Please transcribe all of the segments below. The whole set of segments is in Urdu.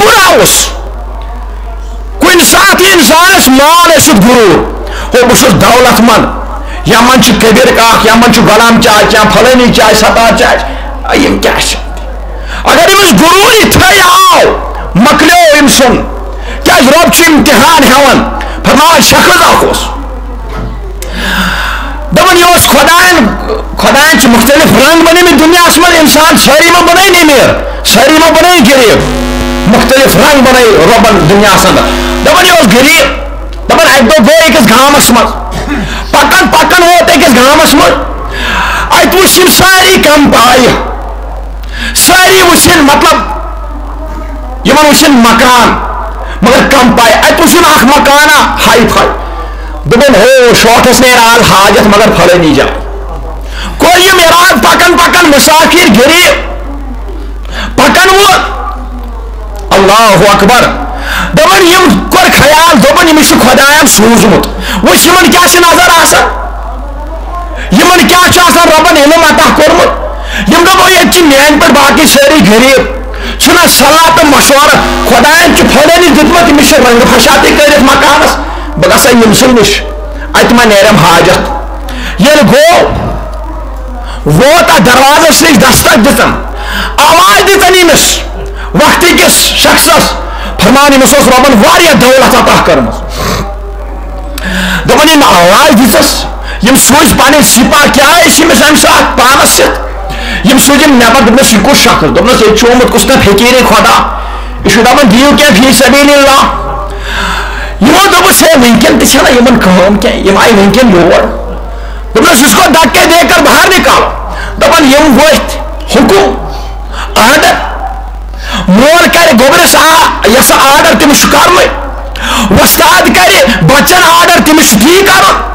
برا کن سات انسانس مال ٲسِتھ غروٗر ہو بہٕ چھُس دولت مند یمن چھُ کبیر کاک یمن چھُ غلام چاچ یا فلٲنی چاچ ستار چاچ یم کیاہ چھِ اگر أمِس غروٗر یِتھٕے آو مۄکلیو أمۍ سُنٛد کیازِ رۄب چھُ امتحان ہٮ۪وان فرماوان شخص اکھ اوس دپان یہ اوس خۄدایَن چھِ مختلف رنگ بنٲومٕتۍ دُنیاہس منٛز انسان سٲری ما بنٲے نمیر سٲری ما بنٲے غریب مختلف رنگ بنٲے رۄبن دُنیاہس اندر دپان یہ اوس غریب دپان اکہِ دۄہ گوٚو أکِس گامس منٛز پکان پکان ووت أکِس گامس منٛز اتہِ وٕچھ یِم سٲری کم پایہِ سٲری وٕچھِنۍ مطلب یِمن وٕچھِنۍ مکان مگر کم پایہِ اتہِ وٕچھُن اکھ مکانا ہاے فاے دپان ہو شوٹس نیرِ آز حاجت مگر فلٲنی جایہِ کوٚر یِم اراد پکان پکان مسافر غریب پکان ووت اللہ اکبر دپان یِم کوٚر خیال دوٚپُن ییٚمِس چھُ خۄدایَن سوٗزمُت وٕچھ یِمن کیاہ چھِ نظر آسان یِمن کیاہ چھُ آسان رۄبن علم عطا کوٚرمُت یِم دپو ییٚتہِ چھِ میانہِ پٲٹھۍ باقٕے سٲری غریب چھُنہ صلاح تہٕ مشورٕ خۄدایَن چھُ فلٲنِس دیُتمُت أمِس چھِ رنٛگہٕ پھشا تہِ کٔرِتھ مکانس بہٕ گژھٕ ییٚمسٕے نِش اتہِ ما نیرم حاجت ییٚلہِ گوٚو ووت اتھ دروازس نِش دستک دِژن آواز دِژن أمِس وقتہٕ کِس شخصس فرمان أمِس اوس رۄبن واریاہ دولت عطا کٔرمٕژ دپان ییٚمۍ آواز دِژس یِم سوٗزۍ پنٕنۍ سپاہ کیاہ ٲسۍ أمِس امہِ ساتہٕ پانس سۭتۍ یِم سوٗزِم نیبر دوٚپنس یہِ کُس شخص دوٚپنس ییٚتہِ چھُ آمُت کُس تام فقیٖرے خۄدا یہِ چھُ دپان دِیِو کینٛہہ فی سبیٖل اللہ یِمو دوٚپُس ہے وٕنکٮ۪ن تہِ چھنہ یِمن کٲم کینٛہہ یِم آیہِ وٕنکٮ۪ن یور دوٚپنس یُس گوٚو دکے دے کر باہر نکال دپان یِم ؤتھۍ حُکُم آرڈر مول کرِ گوٚبرِس یۄس آرڈر تٔمِس چھُ کرنُے وۄستاد کرِ بچن آرڈر تٔمِس چھُ تی کرُن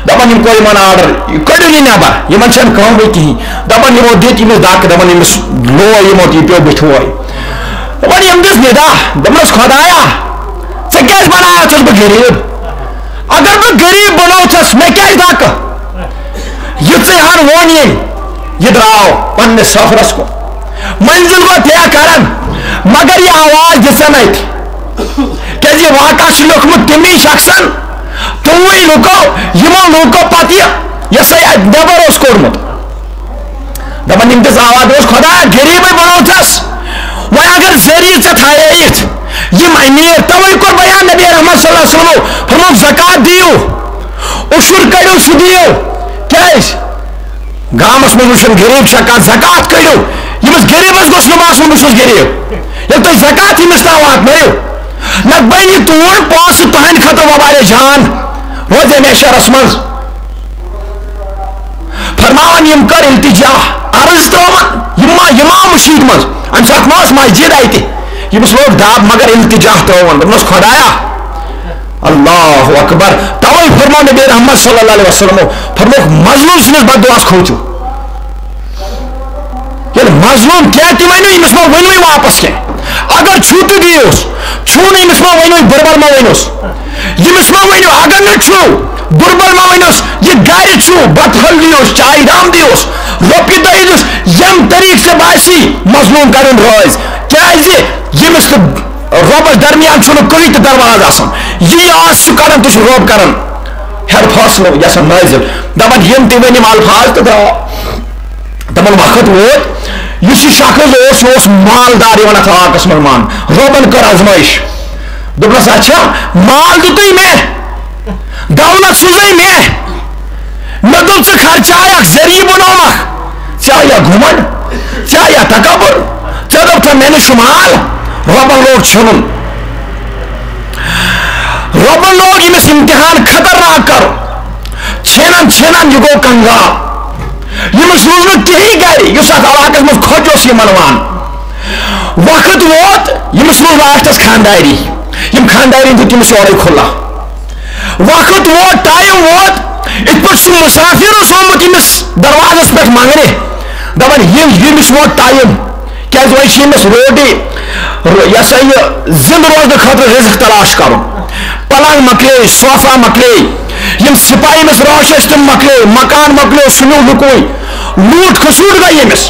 دپان یِم کوٚر یِمن آرڈر کٔڑِو یہِ نٮ۪بر یِمن چھنہٕ کٲمٕے کِہینۍ دپان یِمو دِتۍ أمِس دکہٕ دپان أمِس لوے یِمو یہِ پیوٚو بٕتھِ دپان یِم دِژ نِدا دوٚپنس خۄدایا ژےٚ کیازِ بناوتھس بہٕ غریب اگر بہٕ غریب بنوتھس مےٚ کیازِ دکہٕ یہِ ژٕ ہن ووٚن ییٚمۍ یہِ درٛاو پننِس سفرس کُن منزل گوٚو طے کران مگر یہِ آواز دِژن اتہِ کیازِ یہِ واقعہ چھُ لیوکھمُت تٔمی شخصن تِموٕے لُکو یِمو لُکو پتہٕ یہِ ہسا اتہِ نٮ۪بر اوس کوٚڑمُت دپان یِم دِژ آواز دوٚپُس خۄدایا غریبٕے بنوتھس وۄنۍ اگر ذٔریعہٕ ژےٚ تھاییِتھ یِم امیٖر توے کوٚر بیان نبی رحمت صلی اللہ علیہ وسلمو فرمووُکھ زکات دِیِو عشُر کٔڑِو سُہ دِیِو کیازِ گامس منٛز وٕچھن غریب چھا کانٛہہ زکات کٔڑِو ییٚمِس غریبس گوٚژھ نہٕ باسُن بہٕ چھُس غریب ییٚلہِ تُہۍ زکات ییٚمِس تام واتنٲیِو نتہٕ بنہِ تُہُنٛد پونٛسہٕ تُہنٛدِ خٲطرٕ واریاہ جان روزِ میشرس منٛز فرماوان یِم کٔر التجا عرض ترٛٲوان یِم آو مٔشیٖد منٛز امہِ ساتہٕ ما ٲس مسجد اتہِ ییٚمِس لوگ دب مگر التجا ترٛٲوان دوٚپنس خۄدایا اللہ اکبر توے فرمو نبی رحمت صلی اللہ علیہ وسلمو فرمووُکھ مظلوم سٕنٛدِس بددُعاہس کھوژِو ییٚلہِ مظلوم کینٛہہ تہِ ونِو ییٚمِس ما ؤنوٕے واپس کینٛہہ اگر چھُ تہِ دِیوس چھُو نہٕ ییٚمِس ما ؤنوٕے بُربل ما ؤنِوس ییٚمِس ما ؤنِو اگر نہٕ چھُو بُربل ما ؤنِوس یہِ گرِ چھُ بتہٕ پھٔلۍ دِیوس چایہِ ڈام دِیوس رۄپیہِ دہ دِیوس ییٚمہِ طریٖقہٕ ژےٚ باسی مظلوم کرُن رٲضۍ کیازِ ییٚمِس تہٕ رۄبس درمیان چھُنہٕ کٕہٕنۍ تہِ درواز آسان یہِ آس چھُ کران تہِ چھُ رۄب کران ہیر فٲصلہٕ یژھان نٲزِل دپان یِم تہِ ؤنِم الفاظ تہٕ درٛاو دپان وقت ووت یُس یہِ شخص اوس یہِ اوس مالدار یِوان اتھ علاقس منٛز مان رۄبن کٔر ازمٲیش دوٚپنس اچھا مال دِتُے مےٚ دولت سوٗزے مےٚ دوٚپ ژٕ خرچایکھ ذٔریعہٕ بنوومکھ ژےٚ آیا گُمنڈ ژےٚ آیا تکبر ژےٚ دوٚپتھا مےٚ نِش چھُ مال رۄبن لوگ ژھٕنُن رۄبن لوگ ییٚمِس امتحان خطرناک کرُن ژھیٚنان یہِ گوٚو کنگال ییٚمِس روٗز نہٕ کِہینۍ گرِ یُس اتھ علاقس منٛز خۄش اوس یہِ منوان وقت ووت ییٚمِس روٗز لاسٹس خانداری یِم خاندارٮ۪ن دیُت تٔمِس یورے کھُلا وقت ووت ٹایم ووت یِتھ پٲٹھۍ سُہ مُسافر اوس آمُت ییٚمِس دروازس پٮ۪ٹھ منگنہِ دپان ییٚمِس ووت ٹایم کیازِ وۄنۍ چھِ ییٚمِس روٹی یہِ ہسا یہِ زنٛدٕ روزنہٕ خٲطرٕ رِزق تلاش کرُن پلنٛگ مۄکلے صوفہ مۄکلے یِم سپاہ ییٚمِس رٲچھ ٲسۍ تِم مۄکلے مکان مۄکلیو سُنیو لُکوے لوٗٹ کھسوٗٹ گٔے ییٚمِس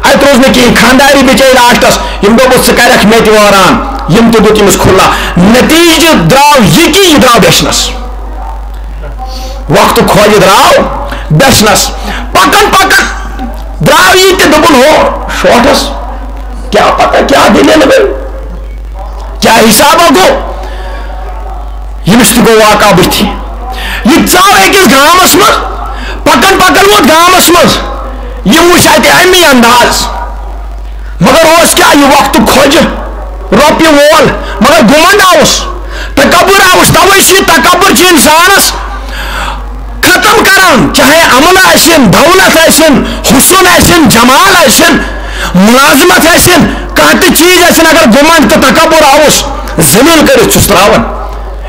اتہِ روز نہٕ کِہینۍ خانداری بِچٲرۍ لاسٹس یِم دوٚپُس ژٕ کرکھ مےٚ تہِ وٲران یم تہ دیت یمس کھلا نتیجہ درٛاو یہ کہ یہ درٛاو بیچنس وقت کھوجہ درٛاو بیچنس پکن پکن درٛاو یہ تہ دوٚپُن ہو شوٹس کیا پتہ کیا دلیل گئی کیا حسابہ گو یمس تہ گو واقع بتھی یہ ژاو أکِس گامس مز پکن پکن ووت گامس مز یم وچھ اتہ امی انداز مگر اوس کیا یہ وقت کھوجہ روپیہ وول مگر گمنڈ آوس تکبر آوس توے چھ تکبر چھ انسانس ختم کران چاہے امن آسن دولت آسن حسن آسن جمال آسن ملازمت آسن کانٛہہ تہِ چیز آسن اگر گمنڈ تو تکبر آوس ذلیل کرت چھس تراون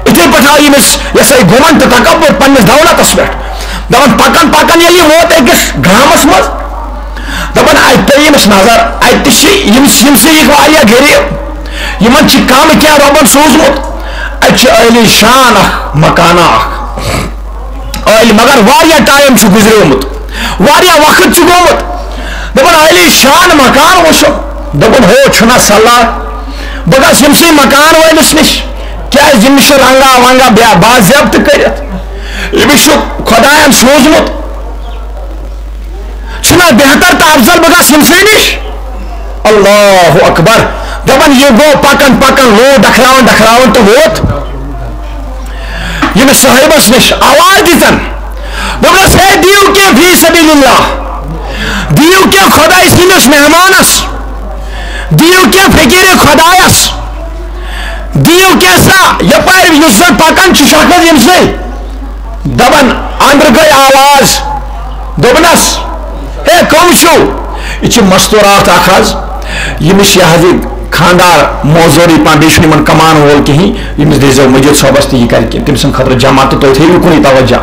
اتھے پٲٹھۍ آو یمس یسا گمنڈ تو تکبر پننس دولتس پٮ۪ٹھ دپان پکن پکن ییٚلہِ یہِ ووت أکِس گامس منٛز دپان اتہِ پیٚیہِ ییٚمِس نظر اتہِ چھِ یم چھِکھ واریاہ غریٖب یمن چھِ کم کینٛہہ رۄبن سوٗزمُت اتہِ چھُ عٲلی شان اکھ مکانہ اکھ عٲلی مگر واریاہ ٹایم چھُ گُزریومُت واریاہ وقت چھُ گوٚمُت دپان عٲلی شان مکان وٕچھو دپان ہو چھُنا صلاح بہٕ گژھٕ ییٚمسٕے مکان وٲلِس نِش کیازِ ییٚمِس چھُ رنگا ونگا باضٲبطہٕ کٔرِتھ ییٚمِس چھُ خۄداین سوٗزمُت چھُنا بہتر تہٕ افضل بہٕ گژھٕ ییٚمسٕے نِش اللہ اکبر دپان یہ گو پکن پکن لو ڈکھراون ڈکھراون تو ووت یمس صاحبس نش آواز دِژن دوٚپنس ہے دیو کینٛہہ فی سبیل اللہ دیو کینٛہہ خۄداے سٕنٛدِس مہمانس دیو کینٛہہ فقیٖرِ خۄدایس دیو کینٛہہ سا یپارِ یُس زن پکان چھُ شخص ییٚمسٕے دپان اندر گٔے آواز دوٚپنس ہے کم چھُو یہ چھِ مستورات اکھ حظ یمس یہ حظ خاندار موزوری پان بیٚیہِ چھُنہٕ یمن کمان وول کِہیٖنۍ یمس دِزیو مجید صٲبس تہِ یہِ کرِ کینٛہہ تٔمۍ سٕنٛدِ خٲطرٕ جمع تہٕ تُہۍ تھٲیِو کُنُے توجہ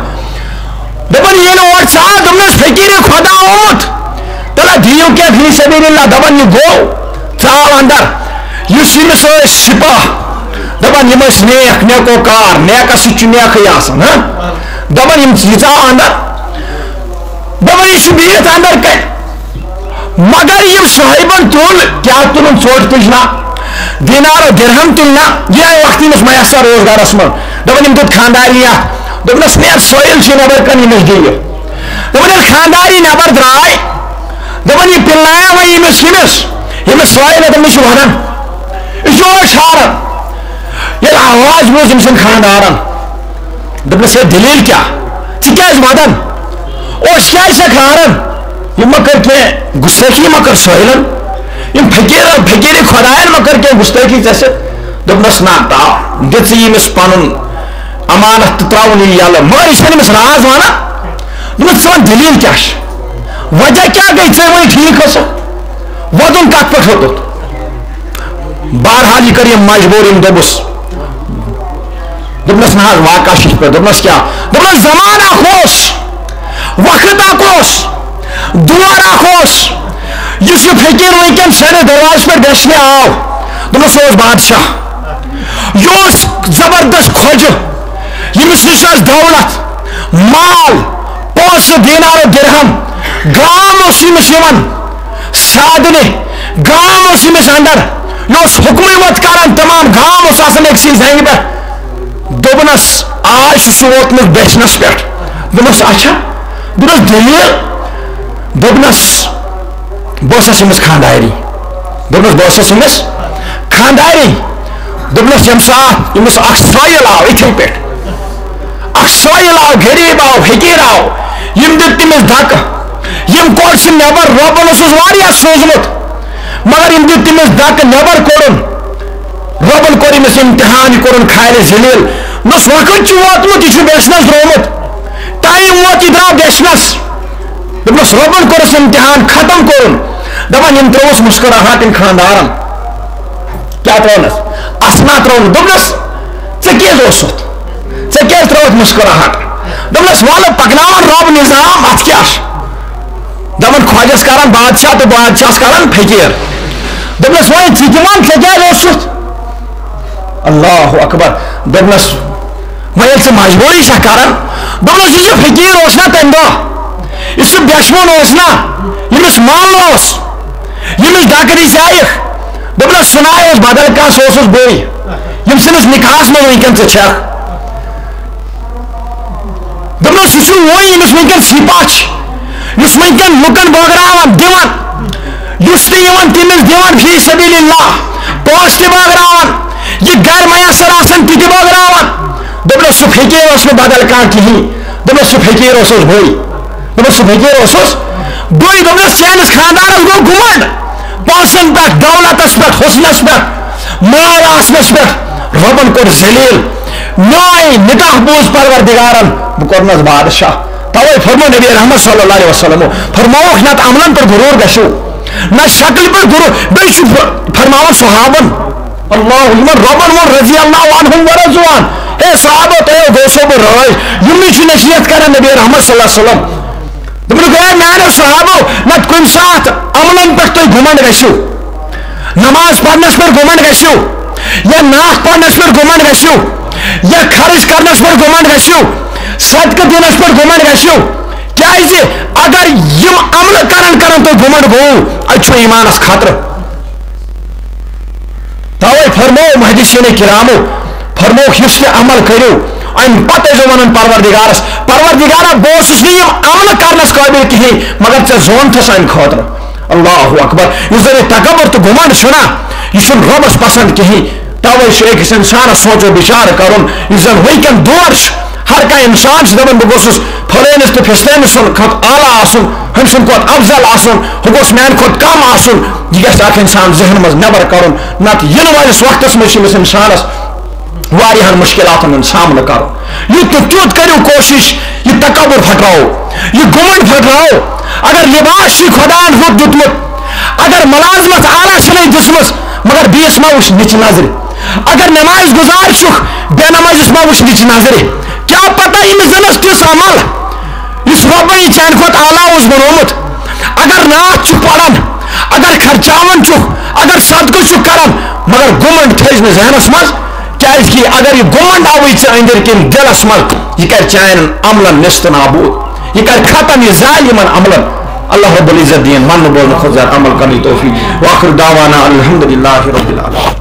دپان ییٚلہِ اور ژاو دوٚپنس فقیٖرِ خۄدا آمُت تلا دیو کینٛہہ فی سبیل اللہ دپان یہِ گوٚو ژاو اندر یُس ییٚمِس ٲسۍ سپاہ دپان یِم ٲسۍ نیک نیکو کار نیکس سۭتۍ چھُ نیکٕے آسان دپان یہِ ژاو اندر دپان یہِ چھُ بِہِتھ اندر کتہِ مگر یم صاحبن تل کیا تلن ژوٹ تجنا دینار و درہم تلنا یہ آئی وقت یمس میسر روزگارس من دپان یم دیت خانداری دپنس نیر سویل چھ نبر کن یمس دیو دپان یل خانداری نبر درائے دپان یہ پلنایا و یمس سویل دپان یہ ونان یہ چھارن یل آواز بوز یم سن خاندارن دپنس یہ دلیل کیا ژٕ ودان اوس کیا کھارن یم مکر کینٛہہ گستٲخی مکر سٲحلن یم فقیٖر خۄداین مکر کینٛہہ گستٲخی ژےٚ دوٚپنس نا تاو دِژ ییٚمِس پنُن امانت تہٕ تراوُن یہِ یلہٕ مگر یہِ چھَنہٕ أمِس راز ونان دوٚپنس ژٕ ون دلیٖل کیٛاہ چھِ وجہ کیٛاہ گٔے ژےٚ وۄنۍ ٹھیٖک ٲسٕکھ ودُن کتھ پٮ۪ٹھ ہیوٚتُتھ بہرحال یہِ کٔر یِم مجبوٗر یِم دوٚپنس نہ حظ واقعہ چھُ یِتھ پٲٹھۍ دوٚپنس کیٛاہ دوٚپنس زمان اکھ اوس وقت اکھ اوس دور اکھ اوس یُس یہِ فقیٖر وٕنکٮ۪ن سٲنِس دروازس پٮ۪ٹھ گژھنہِ آو دوٚپنس سُہ اوس بادشاہ یہِ اوس زبردست خۄجہِ ییٚمِس نِش ٲس دولت مال پونٛسہٕ دیٖنار و درہم گام اوس ییٚمِس یِوان سادنہِ گام اوس ییٚمِس اندر یہِ اوس حُکمٕے ووت کران تمام گام اوس آسان أکسٕے زنگہِ پٮ۪ٹھ دوٚپنس آز چھُ سُہ ووتمُت بیچنس پٮ۪ٹھ دوٚپنس اچھا دوٚپنس دلیٖل دوٚپنس بہٕ اوسس أمِس خانداری دوٚپنس بہٕ اوسس أمِس خانداری دوٚپنس ییٚمہِ ساتہٕ أمِس اکھ سٲیِل آو یِتھٕے پٲٹھۍ اکھ سٲیِل آو غریٖب آو فقیٖر آو یِم دِتۍ تٔمِس دکہٕ یِم کوٚڑ سُہ نٮ۪بر رۄبن اوسُس واریاہ سوٗزمُت مگر یِم دِتۍ تٔمِس دکہٕ نٮ۪بر کوٚڑُن رۄبن کوٚر أمِس امتحان یہِ کوٚرُن خالہِ ذلیٖل دوٚپنس وقت چھُ ووتمُت یہِ چھُ بیچنس درٛامُت ٹایم ووت یہِ درٛاو بیچنس دوٚپنس رۄبن کوٚرُس امتحان ختم کوٚرُن دپان یِم ترٛووُس مُسکراہٹ یِم خاندارن کیٛاہ ترٛوونس اسنا ترٛووُن دوٚپنس ژےٚ کیٛازِ اوسُتھ ژےٚ کیٛازِ ترٛووُتھ مُسکراہٹ دوٚپنس وَلہٕ پکناوان رۄب نظام اتھ کیٛاہ چھُ دپان خۄجس کران بادشاہ تہٕ بادشاہس کران فقیٖر دوٚپنس وۄنۍ ژٕ تہِ وَن ژےٚ کیٛازِ اوسُتھ اللہ اکبر دوٚپنس وۄنۍ ییٚلہِ ژٕ مجبوٗری چھکھ کران دوٚپنس یُس یہِ فقیٖر اوس نا تمہِ دۄہ یُس سُہ بیچوُن اوس نا ییٚمِس مال اوس ییٚمِس ڈکہٕ دِژیایکھ دس سنائے بدل کھانا سہ بے یم سندس نکاحس میں ونکن ٹھیک دس سہ وی یمس ونکن سپاہ اس ونکن لکن بٲگراوان دِوان اس تمس دِوان فی سبیل اللہ پونسہٕ تہِ بٲگراوان یہ گھر میسر آسان تہِ بٲگراوان دس سہ فقیر بدل کھانا کہین دس سہ فقیر بے دس سہ فقیر بے دس چانس خاندانس گو گمنڈ پونسن پہ دولتس پہ حسنس پہ مال آسنس پہ ربن کور ذلیل میون نکاح بوز پروردگارن بہ کورنس بادشاہ توے فرمو نبی رحمت صلی اللہ علیہ وسلم فرموک نت عملن پر غرور گژھو نہ شکل پر غرور بیٚیہِ چھُ فرماون صحابن اللہ ربن وون رضی اللہ عنہم ورضوان اے صحابہ تۄہہِ گوسو بہٕ رٲضۍ یِمنٕے چھُ نصیحت کران نبی رحمت صلی اللہ علیہ وسلم دپن گویا میانو صحابو نت کن سات عملن پہ تھی گمنڈ گژھو نماز پڑھنس پہ گمنڈ گژھو یا نعت پڑھنس پہ گمنڈ گژھو یا خرچ کرنس پہ گمنڈ گژھو صدقہ دینس پہ گمنڈ گژھو کیازِ اگر یم عمل کرن تو گمنڈ گو اتھ ایمانس خطرہ توے فرمو محدثین کرامو فرموک یُس تہِ عمل کرو ام پتہ ون پروردگارس پروردگارا بہٕ اوسُس نہٕ یِم عمل کرنس قٲبل کہین مگر ژےٚ زونتھس امہِ خٲطرٕ اللہ اکبر یُس زن یہِ تکبر تہٕ گُمنڈ چھُنا یہِ چھُنہٕ رۄبس پسند کہین توے چھُ أکِس انسانس سونٛچو بِچارٕ کرُن یُس زن ونکیٚن دور چھُ ہر کانٛہہ انسان چھُ دپان بہٕ گوٚژھُس فلٲنِس تہٕ فِستٲنِس کھۄتہٕ اعلیٰ آسُن ہُمہِ سٕنٛدِ کھۄتہٕ افضل آسُن ہُہ گوٚژھ میانہِ کھۄتہٕ کم آسُن یہِ گژھِ اکھ انسان ذہن منٛز نٮ۪بر کرُن نتہٕ یِنہٕ وٲلِس وقتس منٛز چھُ أمِس انسانس واریاہن مشکلاتن ہُنٛد سامنہٕ کرُن یوٗت تہٕ تیوٗت کٔرِو کوٗشش یہِ تکبر پھٹراو یہِ گُمنڈ پھٹراو اگر لباس چھُ خۄداین رُت دیُتمُت اگر ملازمت اعلیٰ چھنٕے دِژمٕژ مگر بیٚیِس ما وٕچھ نِچہِ نظرِ اگر نماز گزار چھُکھ بے نمازِس ما وٕچھ نِچہِ نظرِ کیٛاہ پتہ ییٚمِس زن ٲس تِژھ عمل یُس رۄبن یہِ چانہِ کھۄتہٕ اعلیٰ اوس بنومُت اگر نعت چھُ پران اگر خرچاون چھُکھ اگر صدقہٕ چھُکھ کران مگر گُمنڈ تھٲیزِ نہٕ ذہنس منٛز کیازِ کہ اگر یہ گمنڈ آوی ژےٚ أنٛدٕرۍ کِنۍ دلس منٛز یہِ کرِ چانٮ۪ن عملن نِستہٕ نابوٗد یہ کر ختم یہ زال یمن عملن اللہ رب العزت دین من بولنے خود عمل کرنی توفیق واخر دعوانا الحمدللہ رب العالمین.